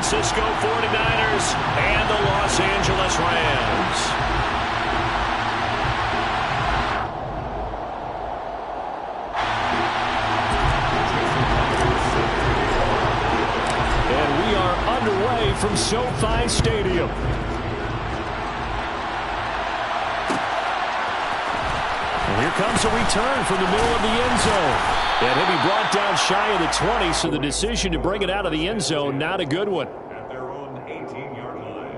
Francisco 49ers and the Los Angeles Rams. And we are underway from SoFi Stadium. And here comes a return from the middle of the end zone. And he'll be brought down shy of the 20, so the decision to bring it out of the end zone, not a good one. At their own 18-yard line.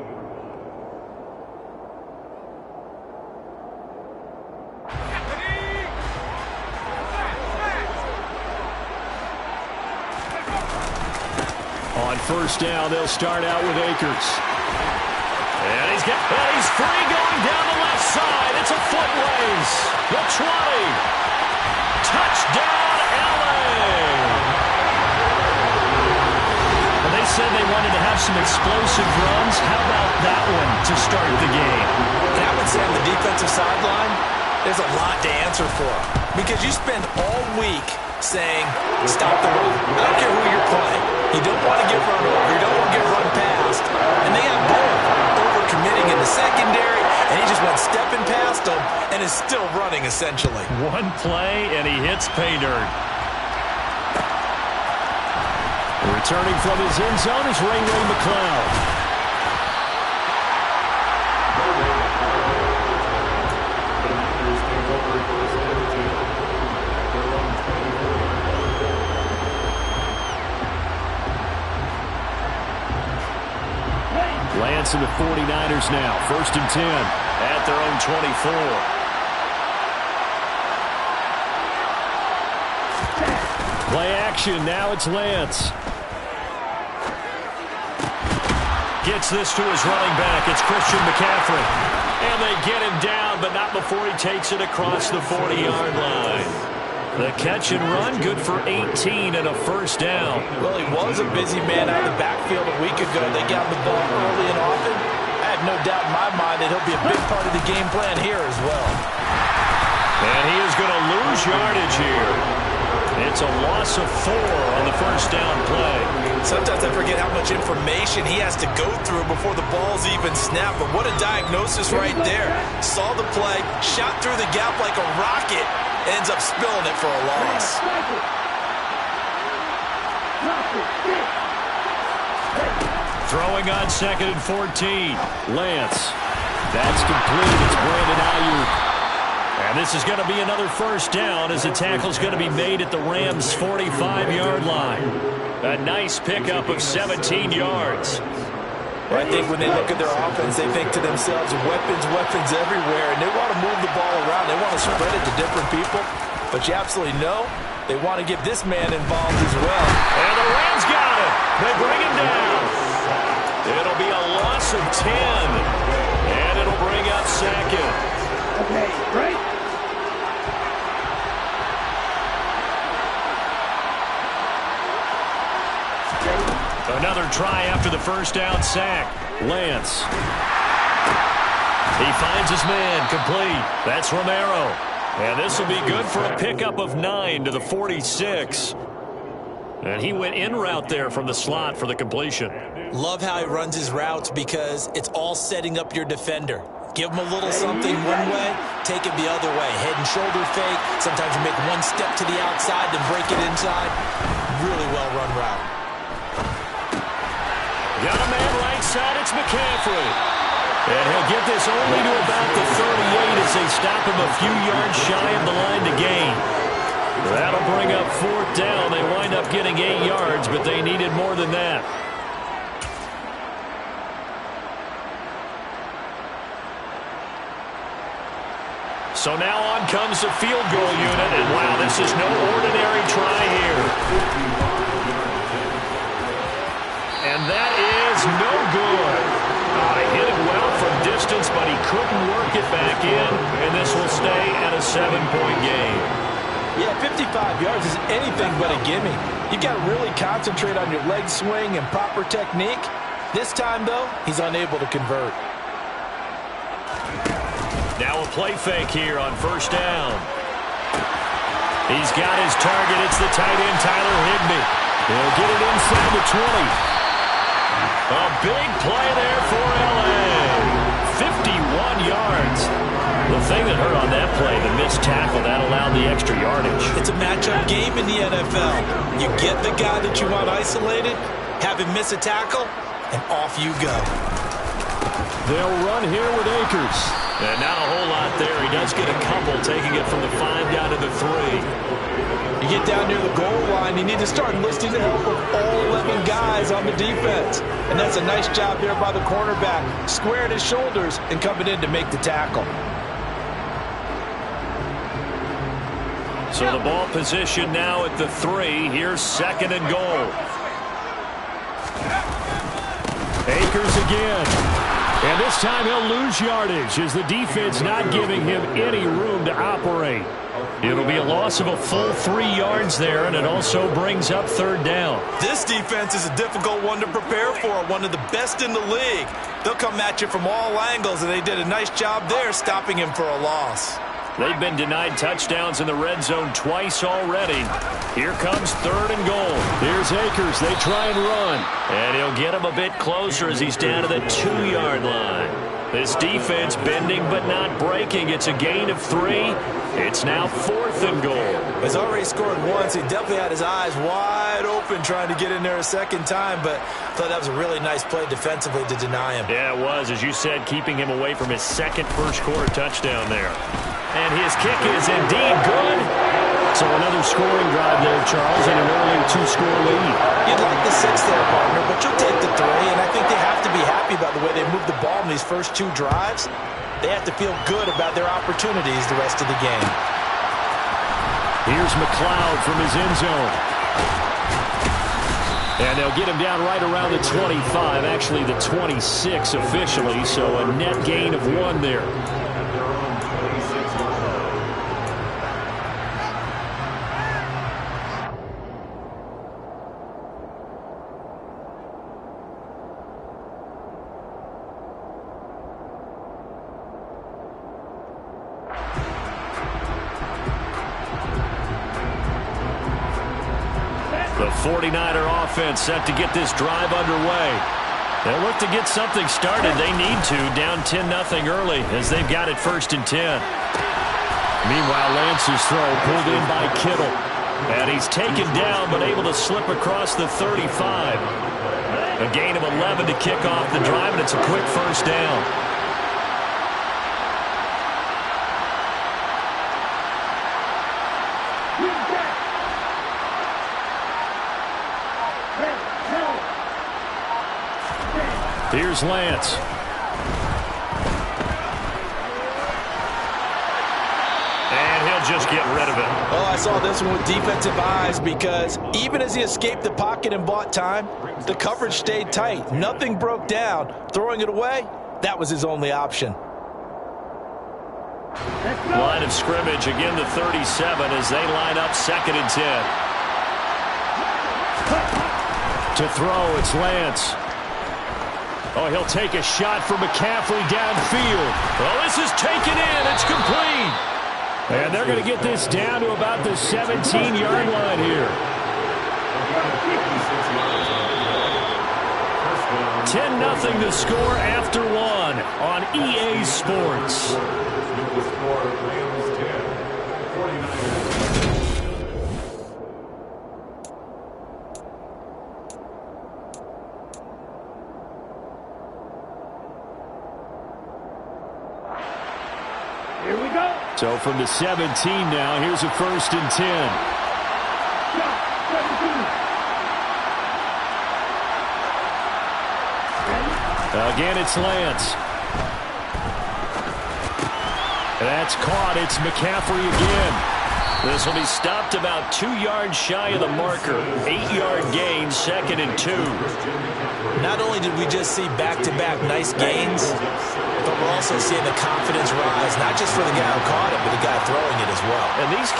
On first down, they'll start out with Akers. And he's free going down the left side. It's a foot race. The 20. Touchdown, Well, they said they wanted to have some explosive runs. How about that one to start the game? And I would say on the defensive sideline, there's a lot to answer for. Because you spend all week saying, stop the run. I don't care who you're playing. You don't want to get run over. You don't want to get run past. And they have both over-committing in the secondary, and he just went stepping past them and is still running, essentially. One play, and he hits pay dirt. Returning from his end zone is Ray McCloud. Lance and the 49ers now. 1st and 10 at their own 24. Play action. Now it's Lance. Gets this to his running back. It's Christian McCaffrey. And they get him down, but not before he takes it across the 40-yard line. The catch and run, good for 18 and a first down. Well, he was a busy man out of the backfield a week ago. They got the ball early and often. I have no doubt in my mind that he'll be a big part of the game plan here as well. And he is going to lose yardage here. It's a loss of 4 on the first down play. Sometimes I forget how much information he has to go through before the ball's even snapped. But what a diagnosis right there. Saw the play, shot through the gap like a rocket, ends up spilling it for a loss. Throwing on 2nd and 14. Lance. That's complete. It's Brandon Ayuk. And this is going to be another first down as the tackle's going to be made at the Rams' 45-yard line. A nice pickup of 17 yards. Well, I think when they look at their offense, they think to themselves, weapons everywhere, and they want to move the ball around. They want to spread it to different people. But you absolutely know they want to get this man involved as well. And the Rams got it. They bring him down. It'll be a loss of 10. And it'll bring up 2nd. Okay, right. Another try after the first down sack. Lance. He finds his man complete. That's Romero. And this will be good for a pickup of 9 to the 46. And he went in route there from the slot for the completion. Love how he runs his routes because it's all setting up your defender. Give him a little something one way, take it the other way. Head and shoulder fake. Sometimes you make one step to the outside, then break it inside. Really well run route. Got a man right side. It's McCaffrey. And he'll get this only to about the 38 as they stop him a few yards shy of the line to gain. That'll bring up 4th down. They wind up getting 8 yards, but they needed more than that. So now on comes the field goal unit, and wow, this is no ordinary try here. And that is no good. He hit it well from distance, but he couldn't work it back in, and this will stay at a 7-point game. Yeah, 55 yards is anything but a gimme. You got to really concentrate on your leg swing and proper technique. This time, though, he's unable to convert. Now a play fake here on first down. He's got his target. It's the tight end, Tyler Higbee. He'll get it inside the 20. A big play there for L.A. 51 yards. The thing that hurt on that play, the missed tackle, that allowed the extra yardage. It's a matchup game in the NFL. You get the guy that you want isolated, have him miss a tackle, and off you go. They'll run here with Akers. And not a whole lot there. He does get a couple, taking it from the 5 down to the 3. You get down near the goal line, you need to start enlisting the help of all 11 guys on the defense. And that's a nice job there by the cornerback, squaring his shoulders and coming in to make the tackle. So the ball position now at the 3. Here's 2nd and goal. Akers again. And this time he'll lose yardage as the defense not giving him any room to operate. It'll be a loss of a full 3 yards there, and it also brings up 3rd down. This defense is a difficult one to prepare for, one of the best in the league. They'll come at you from all angles, and they did a nice job there stopping him for a loss. They've been denied touchdowns in the red zone twice already. Here comes 3rd and goal. Here's Akers. They try and run. And he'll get him a bit closer as he's down to the 2-yard line. This defense bending but not breaking. It's a gain of 3. It's now 4th and goal. He's already scored once. He definitely had his eyes wide open trying to get in there a second time, but I thought that was a really nice play defensively to deny him. Yeah, it was. As you said, keeping him away from his second first-quarter touchdown there. And his kick is indeed good. So another scoring drive there, Charles, and an early 2-score lead. You'd like the 6 there, partner, but you'll take the 3, and I think they have to be happy about the way they moved the ball in these first 2 drives. They have to feel good about their opportunities the rest of the game. Here's McLeod from his end zone. And they'll get him down right around the 25, actually the 26 officially, so a net gain of 1 there. The 49er offense set to get this drive underway. They'll look to get something started. They need to, down 10-0 early as they've got it 1st and 10. Meanwhile, Lance's throw pulled in by Kittle. And he's taken down but able to slip across the 35. A gain of 11 to kick off the drive, and it's a quick 1st down. Here's Lance. And he'll just get rid of it. Oh, I saw this one with defensive eyes because even as he escaped the pocket and bought time, the coverage stayed tight. Nothing broke down. Throwing it away, that was his only option. Line of scrimmage, again the 37 as they line up 2nd and 10. To throw, it's Lance. Oh, he'll take a shot for McCaffrey downfield. Well, this is taken in. It's complete. And they're going to get this down to about the 17-yard line here. 10-0 to score after 1 on EA Sports. So from the 17 now, here's a 1st and 10. Again, it's Lance. That's caught. It's McCaffrey again. This will be stopped about 2 yards shy of the marker. 8-yard gain, 2nd and 2. Not only did we just see back-to-back nice gains, but we're also seeing the confidence rise, not just for the guy who caught it, but the guy throwing it as well. And these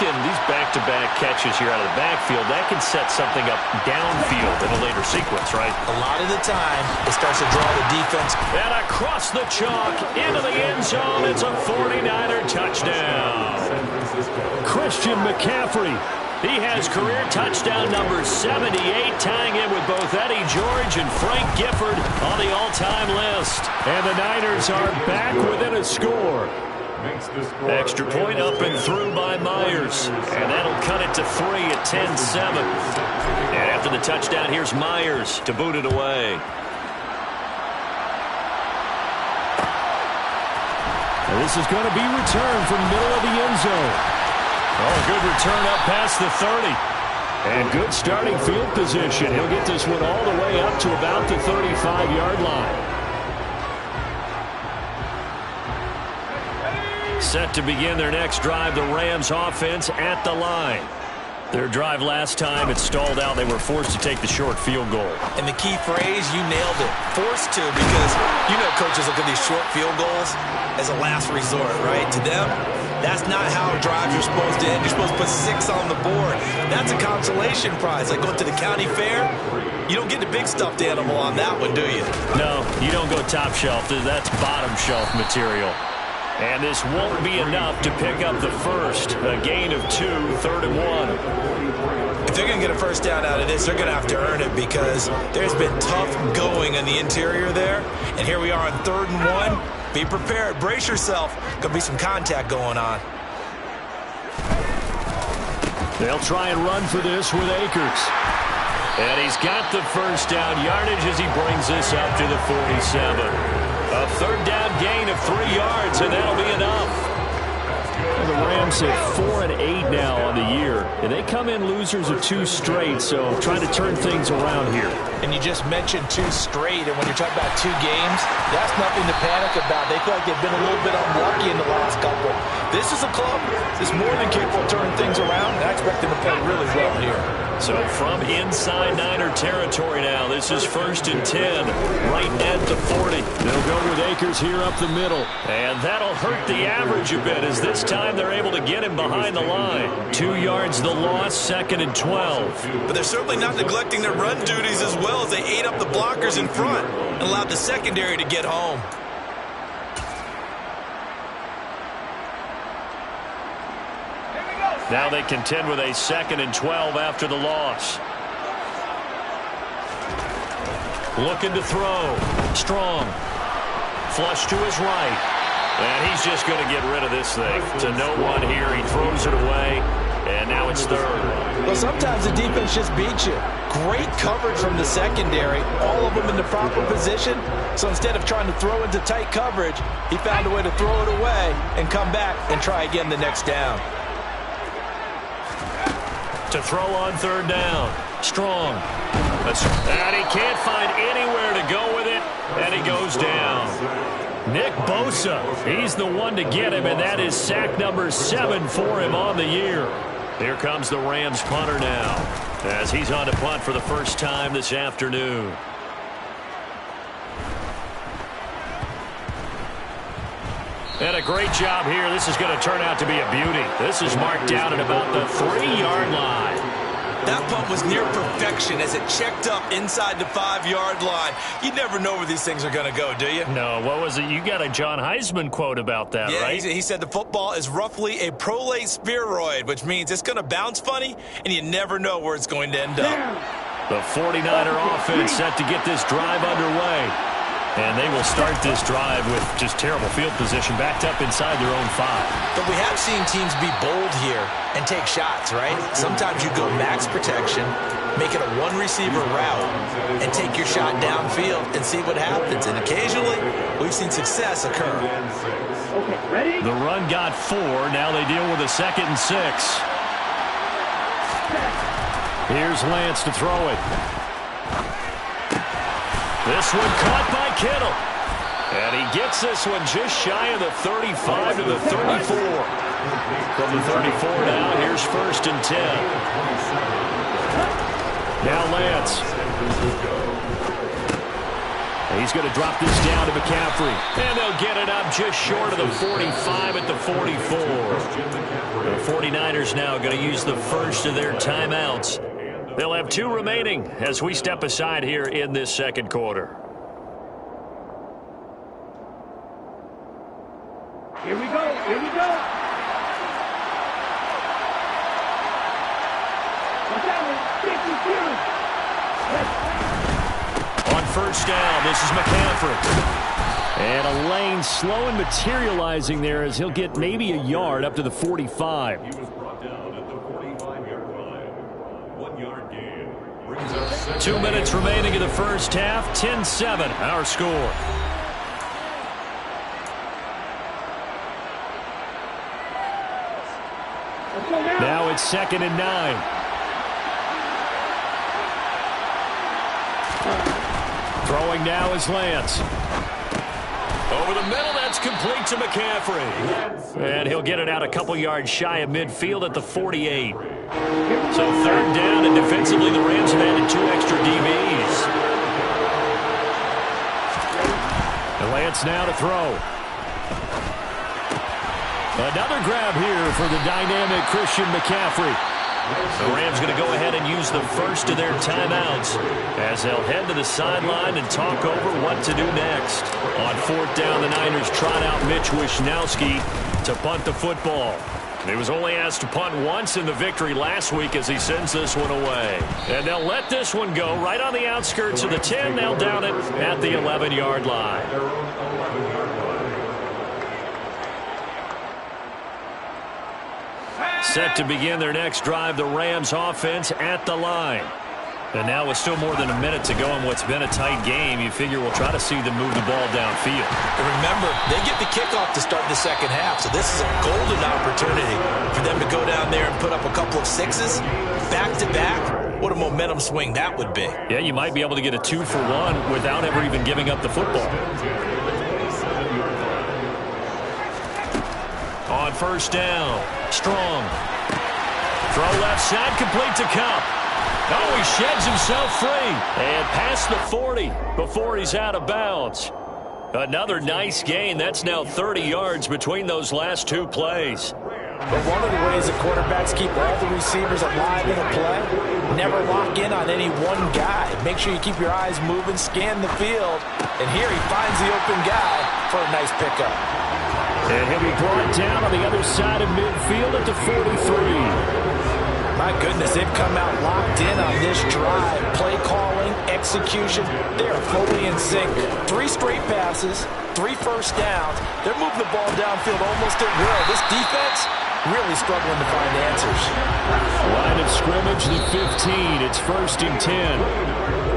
back-to-back catches here out of the backfield, that can set something up downfield in a later sequence, right? A lot of the time, it starts to draw the defense. And across the chalk, into the end zone, it's a 49er touchdown. Christian McCaffrey He has career touchdown number 78, tying in with both Eddie George and Frank Gifford on the all-time list. And the Niners are back within a score. Extra point up and through by Myers. And that'll cut it to 3 at 10-7. And after the touchdown, here's Myers to boot it away. And this is going to be returned from the middle of the end zone. Oh, a good return up past the 30. And good starting field position. He'll get this one all the way up to about the 35-yard line. Set to begin their next drive, the Rams offense at the line. Their drive last time, it stalled out. They were forced to take the short field goal. And the key phrase, you nailed it. Forced to, because you know coaches look at these short field goals as a last resort, right? To them, that's not how drives are supposed to end. You're supposed to put 6 on the board. That's a consolation prize. Like going to the county fair, you don't get the big stuffed animal on that one, do you? No, you don't go top shelf. That's bottom shelf material. And this won't be enough to pick up the first. A gain of 2, 3rd and 1. If they're going to get a first down out of this, they're going to have to earn it because there's been tough going in the interior there. And here we are on 3rd and 1. Be prepared. Brace yourself. Going to be some contact going on. They'll try and run for this with Akers. And he's got the first down yardage as he brings this up to the 47. A 3rd down gain of 3 yards, and that'll be enough. Well, the Rams at 4 and 8 now on the year, and they come in losers of 2 straight, so trying to turn things around here. And you just mentioned 2 straight, and when you're talking about 2 games, that's nothing to panic about. They feel like they've been a little bit unlucky in the last couple. This is a club that's more than capable of turning things around, and I expect them to play really well here. So from inside Niner territory now, this is 1st and 10, right at the 40. They'll go with Akers here up the middle. And that'll hurt the average a bit as this time they're able to get him behind the line. 2 yards the loss, 2nd and 12. But they're certainly not neglecting their run duties as well as they ate up the blockers in front and allowed the secondary to get home. Now they contend with a 2nd and 12 after the loss. Looking to throw. Strong. Flush to his right. And he's just going to get rid of this thing. To no one here. He throws it away. And now it's 3rd. Well, sometimes the defense just beats you. Great coverage from the secondary. All of them in the proper position. So instead of trying to throw into tight coverage, he found a way to throw it away and come back and try again the next down. To throw on 3rd down. Strong. And he can't find anywhere to go with it. And he goes down. Nick Bosa, he's the one to get him, and that is sack number 7 for him on the year. Here comes the Rams punter now, as he's on to punt for the first time this afternoon. And a great job here. This is going to turn out to be a beauty. This is marked down at about the 3-yard line. That punt was near perfection as it checked up inside the 5-yard line. You never know where these things are going to go, do you? No, what was it? You got a John Heisman quote about that, right? He said the football is roughly a prolate spheroid, which means it's going to bounce funny, and you never know where it's going to end up. The 49er offense set to get this drive underway. And they will start this drive with just terrible field position, backed up inside their own 5. But we have seen teams be bold here and take shots, right? Sometimes you go max protection, make it a 1-receiver route, and take your shot downfield and see what happens. And occasionally, we've seen success occur. Okay, ready? The run got 4. Now they deal with a 2nd and 6. Here's Lance to throw it. This one caught by Kittle. And he gets this one just shy of the 35 to the 34. From the 34 now, here's 1st and 10. Now Lance. And he's going to drop this down to McCaffrey. And they'll get it up just short of the 45 at the 44. The 49ers now going to use the first of their timeouts. They'll have 2 remaining as we step aside here in this 2nd quarter. Here we go. Here we go. On first down, this is McCaffrey. And a lane slow and materializing there as he'll get maybe a yard up to the 45. He was brought down at the 45-yard line. 1 yard gain. Brings up 2 minutes remaining in the first half. 10-7, our score. Now it's 2nd and 9. Throwing now is Lance. Over the middle, that's complete to McCaffrey. And he'll get it out a couple yards shy of midfield at the 48. So 3rd down, and defensively the Rams have added 2 extra DBs. And Lance now to throw. Another grab here for the dynamic Christian McCaffrey. The Rams going to go ahead and use the first of their timeouts as they'll head to the sideline and talk over what to do next. On 4th down, the Niners trot out Mitch Wishnowsky to punt the football. He was only asked to punt once in the victory last week as he sends this one away. And they'll let this one go right on the outskirts of the 10. They'll down it at the 11-yard line. Set to begin their next drive, the Rams offense at the line. And now with still more than a minute to go in what's been a tight game, you figure we'll try to see them move the ball downfield. And remember, they get the kickoff to start the second half, so this is a golden opportunity for them to go down there and put up a couple of sixes back-to-back. What a momentum swing that would be. Yeah, you might be able to get a 2-for-1 without ever even giving up the football. On first down, Strong. Throw left side, complete to Cup. Oh, he sheds himself free. And past the 40 before he's out of bounds. Another nice gain. That's now 30 yards between those last 2 plays. But one of the ways that quarterbacks keep all the receivers alive in a play, never lock in on any one guy. Make sure you keep your eyes moving, scan the field. And here he finds the open guy for a nice pickup. And he'll be brought down on the other side of midfield at the 43. My goodness, they've come out locked in on this drive. Play calling, execution, they are fully in sync. 3 straight passes, 3 first downs. They're moving the ball downfield almost at will. This defense really struggling to find answers. Line of scrimmage, the 15. It's 1st and 10.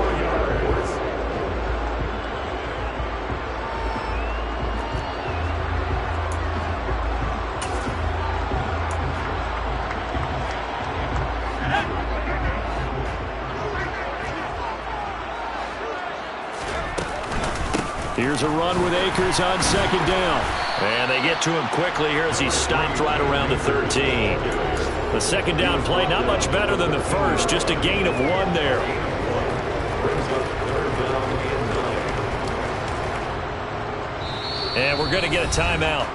Here's a run with Akers on 2nd down. And they get to him quickly here as he's stopped right around the 13. The 2nd down play, not much better than the first, just a gain of 1 there. And we're going to get a timeout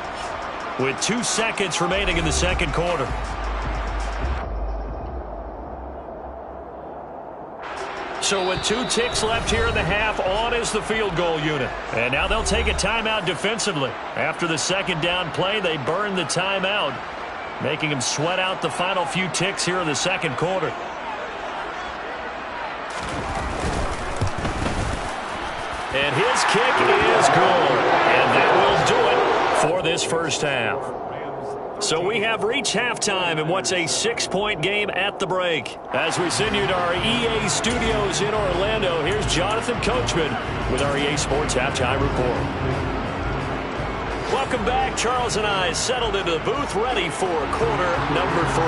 with 2 seconds remaining in the 2nd quarter. So with 2 ticks left here in the half, on is the field goal unit. And now they'll take a timeout defensively. After the 2nd down play, they burn the timeout, making them sweat out the final few ticks here in the 2nd quarter. And his kick is good. And that will do it for this first half. So we have reached halftime in what's a 6-point game at the break. As we send you to our EA studios in Orlando, here's Jonathan Coachman with our EA Sports Halftime Report. Welcome back. Charles and I settled into the booth ready for quarter number 3.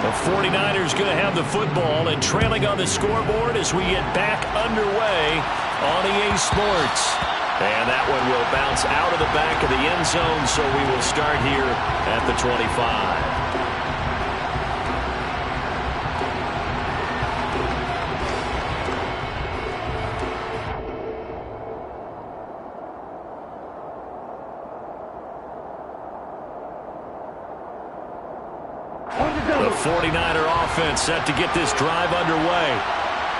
The 49ers going to have the football and trailing on the scoreboard as we get back underway on EA Sports. And that one will bounce out of the back of the end zone, so we will start here at the 25. The 49er offense set to get this drive underway.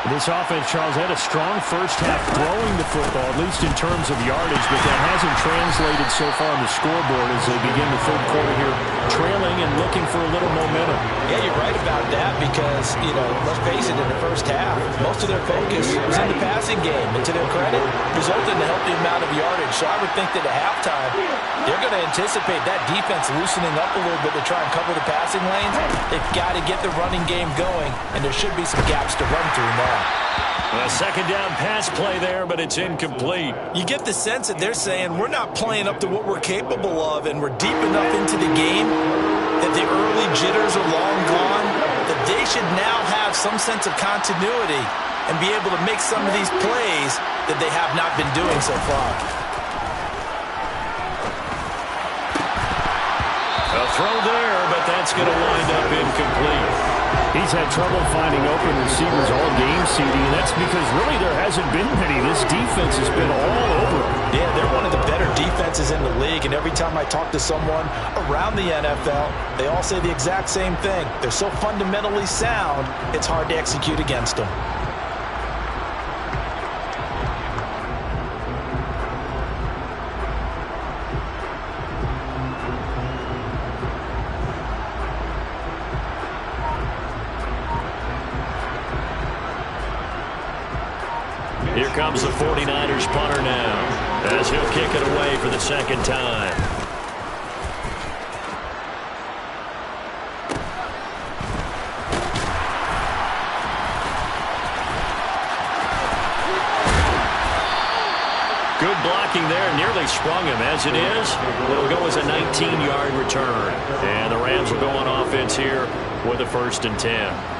This offense, Charles, had a strong first half throwing the football, at least in terms of yardage, but that hasn't translated so far on the scoreboard as they begin the third quarter here, trailing and looking for a little momentum. Yeah, you're right about that because, let's face it, in the first half, most of their focus was in the passing game. And to their credit, resulted in a healthy amount of yardage. So I would think that at halftime, they're going to anticipate that defense loosening up a little bit to try and cover the passing lanes. They've got to get the running game going, and there should be some gaps to run through now. A second down pass play there, but it's incomplete. You get the sense that they're saying we're not playing up to what we're capable of, and we're deep enough into the game that the early jitters are long gone, that they should now have some sense of continuity and be able to make some of these plays that they have not been doing so far. A throw there, but that's going to wind up incomplete. He's had trouble finding open receivers all game, CD, and that's because really there hasn't been many. This defense has been all over them. Yeah, they're one of the better defenses in the league, and every time I talk to someone around the NFL, they all say the exact same thing. They're so fundamentally sound, it's hard to execute against them. Here comes the 49ers punter now, as he'll kick it away for the second time. Good blocking there, nearly sprung him. As it is, it'll go as a 19-yard return. And the Rams will go on offense here with a 1st and 10.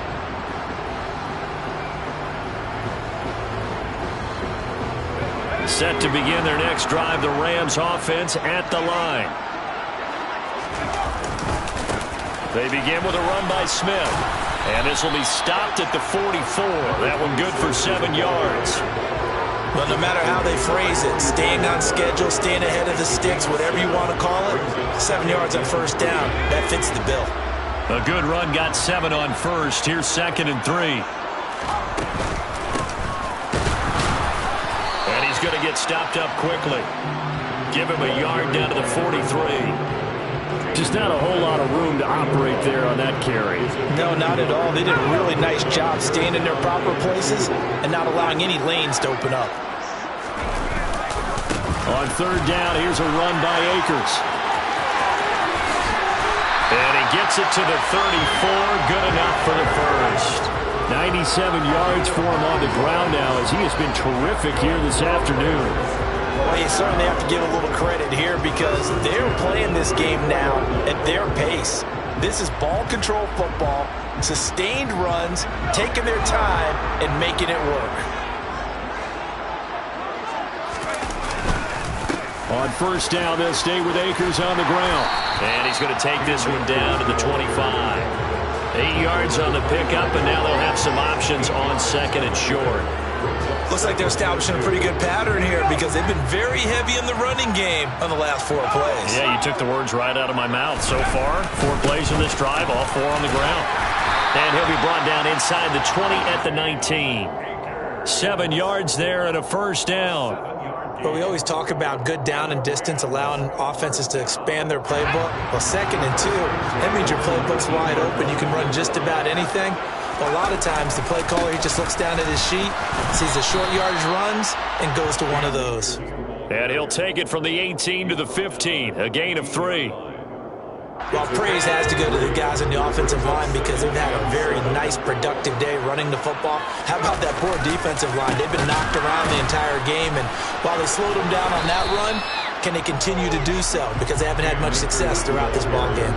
Set to begin their next drive, the Rams offense at the line. They begin with a run by Smith. And this will be stopped at the 44. That one good for 7 yards. But no matter how they phrase it, staying on schedule, staying ahead of the sticks, whatever you want to call it, 7 yards on first down, that fits the bill. A good run got 7 on first. Here's 2nd and 3. Going to get stopped up quickly. Give him a yard down to the 43. Just not a whole lot of room to operate there on that carry. No, not at all. They did a really nice job staying in their proper places and not allowing any lanes to open up. On 3rd down, here's a run by Akers. And he gets it to the 34. Good enough for the first. 97 yards for him on the ground now as he has been terrific here this afternoon. Well, you certainly have to give a little credit here because they're playing this game now at their pace. This is ball control football, sustained runs, taking their time and making it work. On 1st down, they'll stay with Akers on the ground. And he's going to take this one down to the 25. 8 yards on the pickup, and now they'll have some options on 2nd and short. Looks like they're establishing a pretty good pattern here because they've been very heavy in the running game on the last 4 plays. Yeah, you took the words right out of my mouth. So far, 4 plays in this drive, all 4 on the ground. And he'll be brought down inside the 20 at the 19. 7 yards there and a 1st down. But we always talk about good down and distance, allowing offenses to expand their playbook. Well, 2nd and 2, that means your playbook's wide open. You can run just about anything. But a lot of times, the play caller, he just looks down at his sheet, sees the short yardage runs, and goes to one of those. And he'll take it from the 18 to the 15, a gain of 3. Well, praise has to go to the guys on the offensive line because they've had a very nice, productive day running the football. How about that poor defensive line? They've been knocked around the entire game, and while they slowed them down on that run, can they continue to do so? Because they haven't had much success throughout this ball game.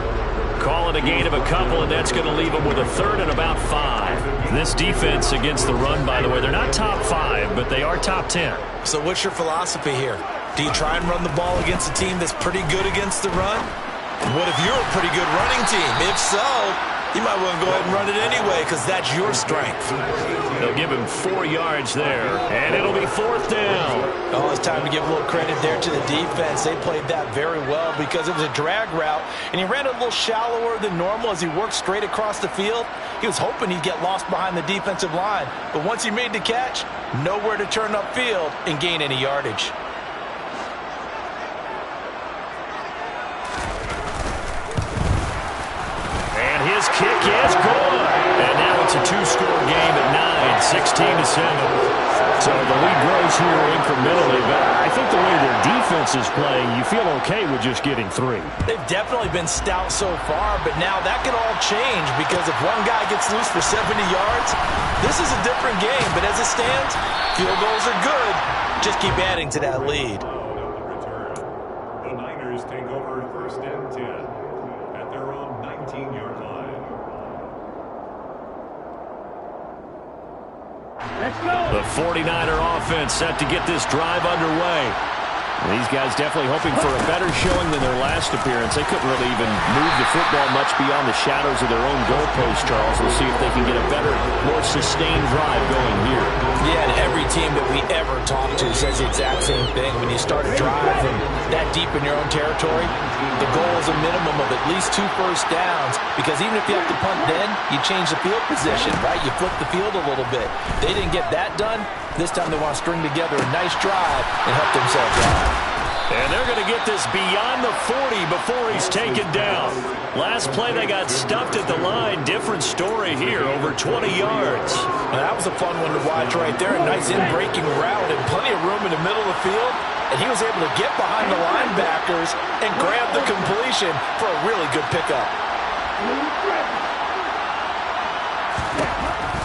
Call it a gain of a couple, and that's going to leave them with a 3rd and about 5. This defense against the run, by the way, they're not top 5, but they are top 10. So what's your philosophy here? Do you try and run the ball against a team that's pretty good against the run? What if you're a pretty good running team? If so, you might want to go ahead and run it anyway because that's your strength. They'll give him 4 yards there, and it'll be 4th down. Oh, it's time to give a little credit there to the defense. They played that very well because it was a drag route, and he ran a little shallower than normal as he worked straight across the field. He was hoping he'd get lost behind the defensive line, but once he made the catch, nowhere to turn upfield and gain any yardage. And his kick is good. And now it's a 2-score game at 9, 16-7. So the lead grows here incrementally, but I think the way their defense is playing, you feel okay with just getting 3. They've definitely been stout so far, but now that could all change because if one guy gets loose for 70 yards, this is a different game. But as it stands, field goals are good. Just keep adding to that lead. The Niners take over 1st and 10 at their own 19-yard line. The 49er offense set to get this drive underway. These guys definitely hoping for a better showing than their last appearance. They couldn't really even move the football much beyond the shadows of their own goalpost, Charles. We'll see if they can get a better, more sustained drive going here. Yeah, and every team that we ever talk to says the exact same thing. When you start a drive from that deep in your own territory, the goal is a minimum of at least 2 first downs, because even if you have to punt then, you change the field position, right? You flip the field a little bit. They didn't get that done. This time they want to string together a nice drive and help themselves out. And they're going to get this beyond the 40 before he's taken down. Last play, they got stuffed at the line. Different story here, over 20 yards. Now, that was a fun one to watch right there. A nice in-breaking route and plenty of room in the middle of the field. And he was able to get behind the linebackers and grab the completion for a really good pickup.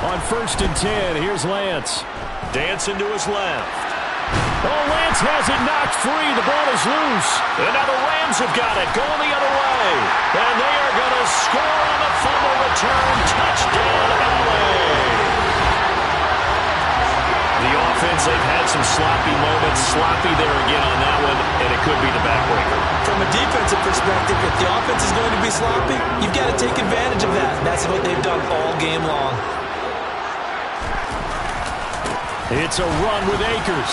On 1st and 10, here's Lance. Dancing to his left. Oh, Lance has it knocked free. The ball is loose. And now the Rams have got it, going the other way. And they are going to score on the fumble return. Touchdown, LA. The offense, they've had some sloppy moments. Sloppy there again on that one, and it could be the backbreaker. From a defensive perspective, if the offense is going to be sloppy, you've got to take advantage of that. And that's what they've done all game long. It's a run with Akers.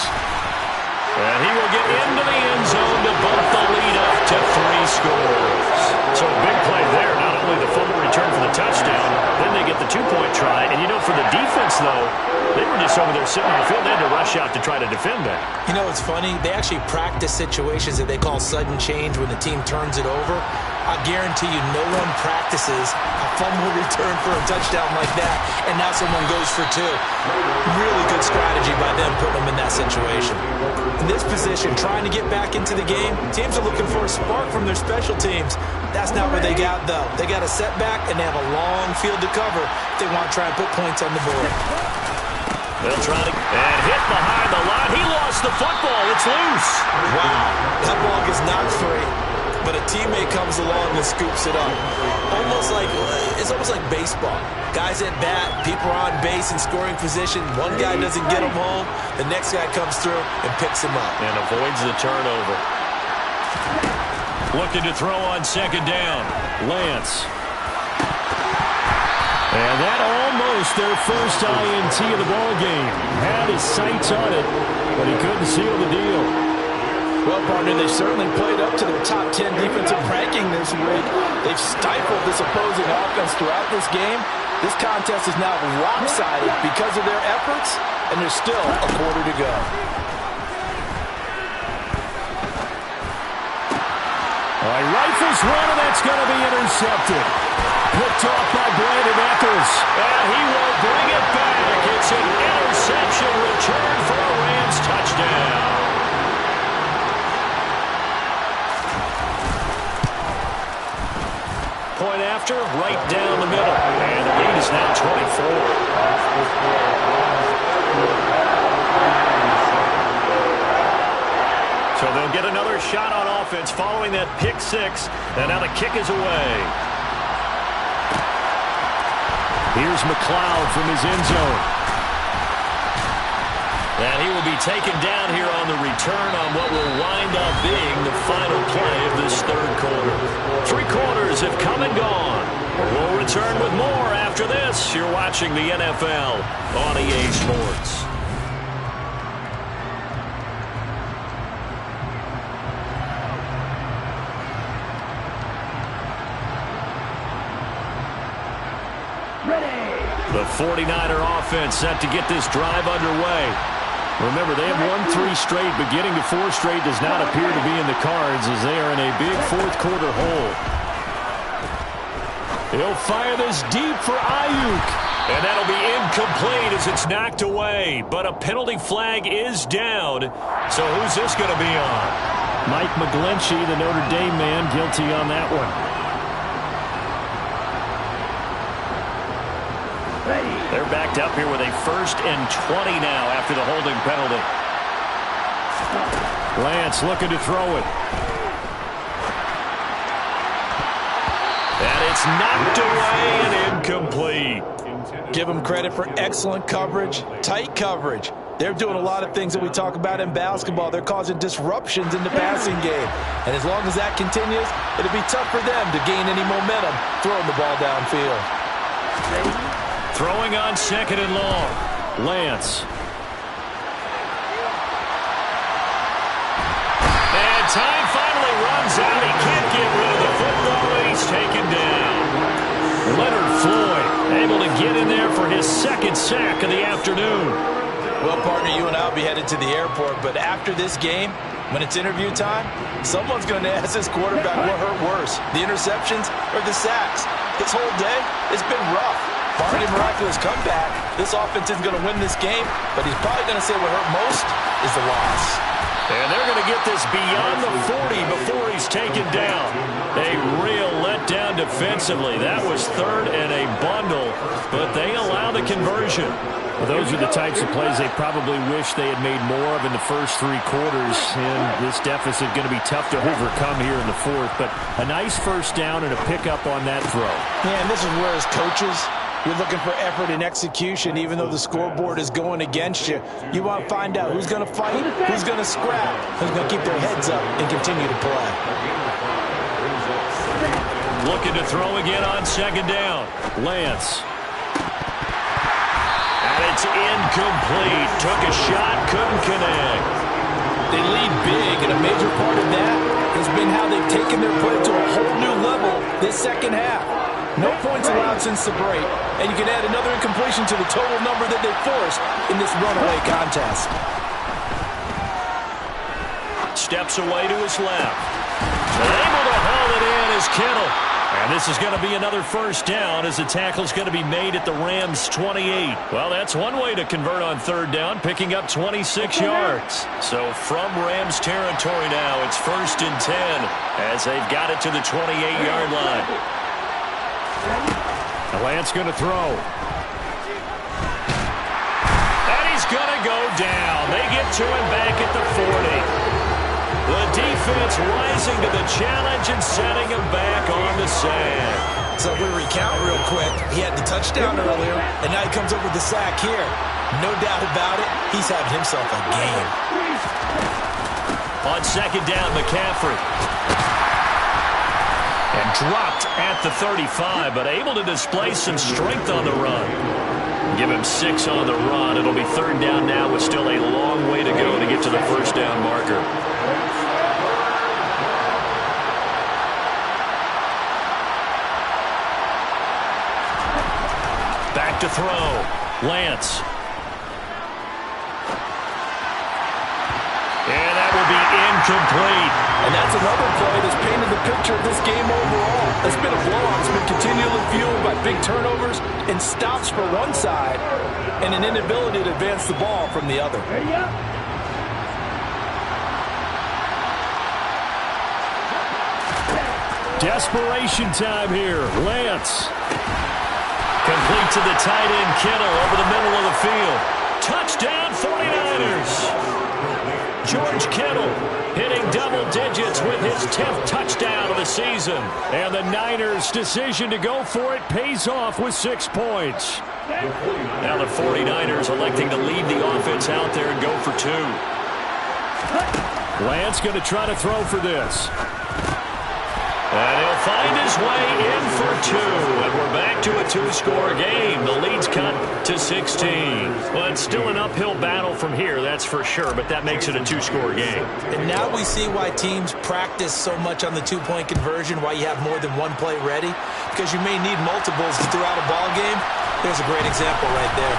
And he will get into the end zone to bump the lead up to 3 scores. So a big play there. Not only the fumble return for the touchdown, then they get the 2-point try. And, you know, for the defense, though, they were just over there sitting on the field. They had to rush out to try to defend that. You know, it's funny. They actually practice situations that they call sudden change when the team turns it over. I guarantee you no one practices a fumble return for a touchdown like that, and now someone goes for 2. Really good strategy by them putting them in that situation. In this position, trying to get back into the game, teams are looking for a spark from their special teams. That's not what they got, though. They got a setback, and they have a long field to cover if they want to try and put points on the board. They'll try to... And hit behind the line. He lost the football. It's loose. Wow. That ball gets knocked free. But a teammate comes along and scoops it up. It's almost like baseball. Guys at bat, people are on base in scoring position. One guy doesn't get him home. The next guy comes through and picks him up. And avoids the turnover. Looking to throw on 2nd down. Lance. And that almost their first INT of the ball game. Had his sights on it, but he couldn't seal the deal. Well, partner, they certainly played up to their top 10 defensive ranking this week. They've stifled this opposing offense throughout this game. This contest is now lopsided because of their efforts, and there's still a quarter to go. All right, rifles run, and that's going to be intercepted. Picked off by Brandon Eccles, and he will bring it back. It's an interception return for a Rams touchdown. Point after, right down the middle. And the lead is now 24. So they'll get another shot on offense following that pick 6. And now the kick is away. Here's McLeod from his end zone. And he will be taken down here on the return on what will wind up being the final play of this 3rd quarter. 3 quarters have come and gone. We'll return with more after this. You're watching the NFL on EA Sports. The 49er offense set to get this drive underway. Remember, they have won 3 straight, but getting to 4 straight does not appear to be in the cards as they are in a big fourth-quarter hole. He'll fire this deep for Ayuk. And that'll be incomplete as it's knocked away. But a penalty flag is down. So who's this going to be on? Mike McGlinchey, the Notre Dame man, guilty on that one. They're backed up here with a 1st and 20 now after the holding penalty. Lance looking to throw it. And it's knocked away and incomplete. Give them credit for excellent coverage, tight coverage. They're doing a lot of things that we talk about in basketball. They're causing disruptions in the passing game. And as long as that continues, it'll be tough for them to gain any momentum throwing the ball downfield. Throwing on 2nd and long. Lance. And time finally runs out. He can't get rid of the football, and he's taken down. Leonard Floyd able to get in there for his 2nd sack of the afternoon. Well, partner, you and I will be headed to the airport, but after this game, when it's interview time, someone's going to ask this quarterback what hurt worse, the interceptions or the sacks. His whole day has been rough. Barring a miraculous comeback, this offense isn't going to win this game, but he's probably going to say what hurt most is the loss. And they're going to get this beyond the 40 before he's taken down. A real letdown defensively. That was 3rd and a bundle, but they allow the conversion. Well, those are the types of plays they probably wish they had made more of in the first 3 quarters. And this deficit going to be tough to overcome here in the 4th. But a nice 1st down and a pickup on that throw. Yeah, and this is where as coaches, you're looking for effort and execution, even though the scoreboard is going against you. You want to find out who's going to fight, who's going to scrap, who's going to keep their heads up and continue to play. Looking to throw again on 2nd down. Lance. And it's incomplete. Took a shot, couldn't connect. They lead big, and a major part of that has been how they've taken their play to a whole new level this 2nd half. No points allowed since the break, and you can add another incompletion to the total number that they forced in this runaway contest. Steps away to his left. Able to haul it in is Kittle. And this is going to be another 1st down as the tackle's going to be made at the Rams' 28. Well, that's one way to convert on 3rd down, picking up 26 yards. So from Rams territory now, it's 1st and 10 as they've got it to the 28-yard line. Lance going to throw. And he's going to go down. They get to him back at the 40. The defense rising to the challenge and setting him back on the sack. So we recount real quick. He had the touchdown earlier, and now he comes up with the sack here. No doubt about it, he's having himself a game. On 2nd down, McCaffrey. And dropped at the 35, but able to display some strength on the run. Give him 6 on the run. It'll be 3rd down now with still a long way to go to get to the 1st down marker. Back to throw. Lance. And that will be incomplete. And that's another play that's painted the picture of this game overall. It's been a blowout. It's been continually fueled by big turnovers and stops for one side and an inability to advance the ball from the other. Desperation time here. Lance. Complete to the tight end, Kittle, over the middle of the field. Touchdown, 49ers. George Kittle hitting double digits with his 10th touchdown of the season. And the Niners' decision to go for it pays off with 6 points. Now the 49ers electing to leave the offense out there and go for 2. Lance going to try to throw for this. And he'll find his way in for 2. And we're back to a 2-score game. The lead's cut to 16. But still an uphill battle from here, that's for sure. But that makes it a 2-score game. And now we see why teams practice so much on the 2-point conversion, why you have more than one play ready. Because you may need multiples throughout a ball game. There's a great example right there.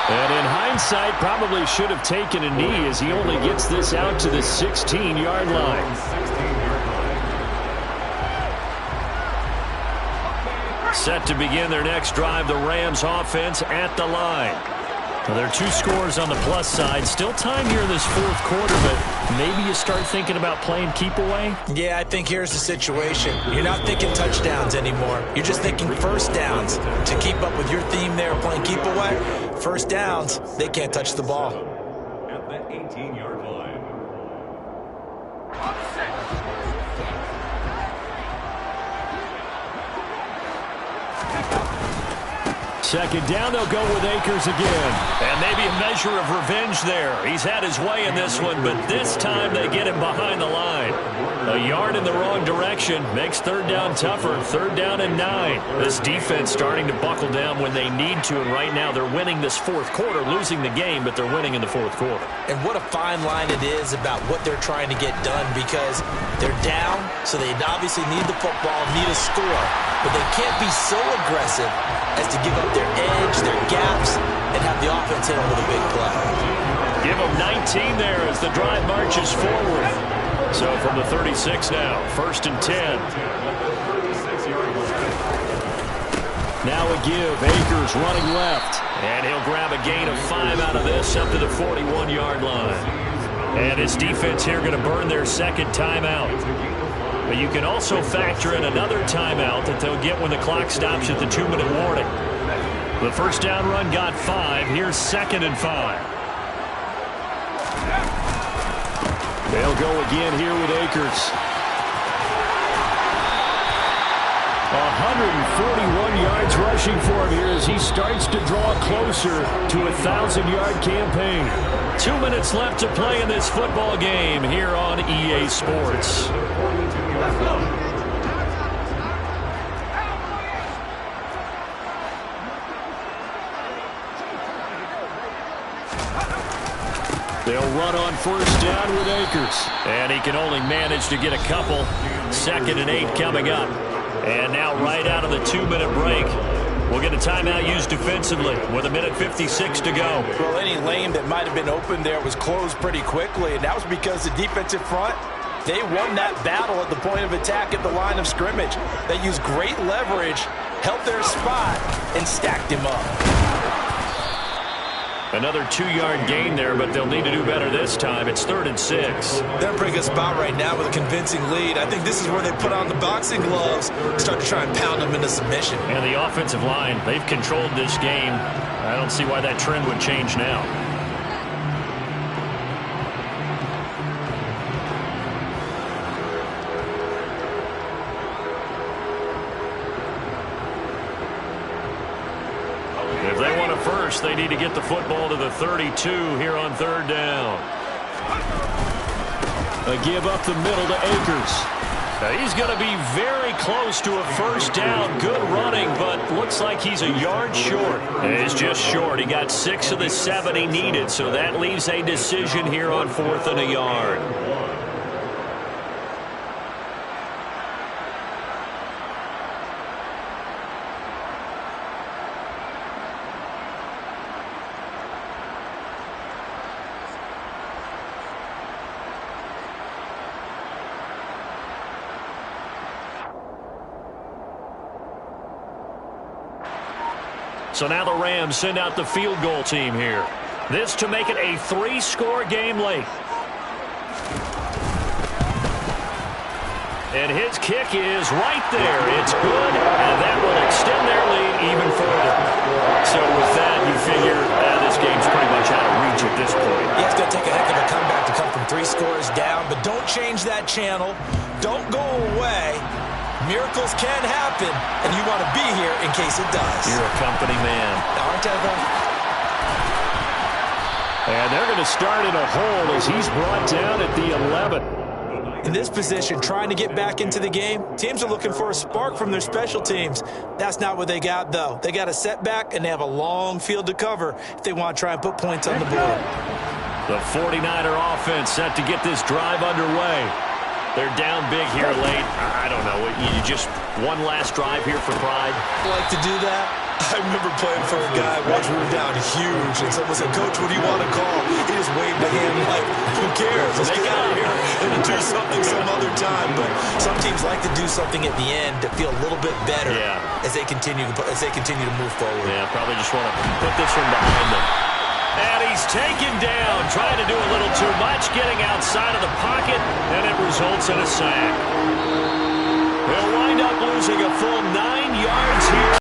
And in hindsight, probably should have taken a knee as he only gets this out to the 16-yard line. Set to begin their next drive, the Rams offense at the line. Well, there are 2 scores on the plus side. Still time here in this fourth quarter, but maybe you start thinking about playing keep away? Yeah, I think here's the situation. You're not thinking touchdowns anymore. You're just thinking first downs. To keep up with your theme there, playing keep away, first downs, they can't touch the ball. At the 18-yard line. Second down, they'll go with Akers again. And maybe a measure of revenge there. He's had his way in this one, but this time they get him behind the line. A yard in the wrong direction makes third down tougher. Third down and 9. This defense starting to buckle down when they need to, and right now they're winning this fourth quarter, losing the game, but they're winning in the fourth quarter. And what a fine line it is about what they're trying to get done, because they're down, so they obviously need the football, need a score, but they can't be so aggressive as to give up their edge, their gaps, and have the offense hit them with a big play. Give them 19 there as the drive marches forward. So from the 36 now, 1st and 10. Now a give. Akers running left. And he'll grab a gain of 5 out of this up to the 41-yard line. And his defense here going to burn their second timeout. But you can also factor in another timeout that they'll get when the clock stops at the 2-minute warning. The first down run got 5. Here's 2nd and 5. They'll go again here with Akers. 141 yards rushing for him here as he starts to draw closer to a 1,000-yard campaign. 2 minutes left to play in this football game here on EA Sports. They'll run on first down with Akers. And he can only manage to get a couple. 2nd and 8 coming up. And now right out of the 2-minute break, we'll get a timeout used defensively with 1:56 to go. Well, any lane that might have been open there was closed pretty quickly, and that was because the defensive front, they won that battle at the point of attack at the line of scrimmage. They used great leverage, held their spot, and stacked him up. Another 2-yard gain there, but they'll need to do better this time. It's 3rd and 6. They're in a pretty good spot right now with a convincing lead. I think this is where they put on the boxing gloves and start to try and pound them into submission. And the offensive line, they've controlled this game. I don't see why that trend would change now. If they want a first, they need to get the football to the 32 here on 3rd down. A give up the middle to Akers. Now he's going to be very close to a first down. Good running, but looks like he's a yard short. He's just short. He got 6 of the 7 he needed, so that leaves a decision here on 4th and a yard. So now the Rams send out the field goal team here. This to make it a 3-score game late. And his kick is right there. It's good, and that will extend their lead even further. So with that, you figure this game's pretty much out of reach at this point. Yeah, it's going to take a heck of a comeback to come from 3 scores down, but don't change that channel. Don't go away. Miracles can happen, and you want to be here in case it does. You're a company man. Aren't I, though? And they're going to start in a hole as he's brought down at the 11. In this position, trying to get back into the game, teams are looking for a spark from their special teams. That's not what they got, though. They got a setback, and they have a long field to cover if they want to try and put points on the board. The 49er offense set to get this drive underway. They're down big here late. I don't know. You just One last drive here for Pride. I like to do that. I remember playing for a guy once we were down huge, and someone said, "Coach, what do you want to call?" He just waved a hand like, who cares? Let's get out of here and do something some other time. But some teams like to do something at the end to feel a little bit better as they continue to move forward. Yeah, probably just want to put this one behind them. And he's taken down, trying to do a little too much, getting outside of the pocket, and it results in a sack. They'll wind up losing a full 9 yards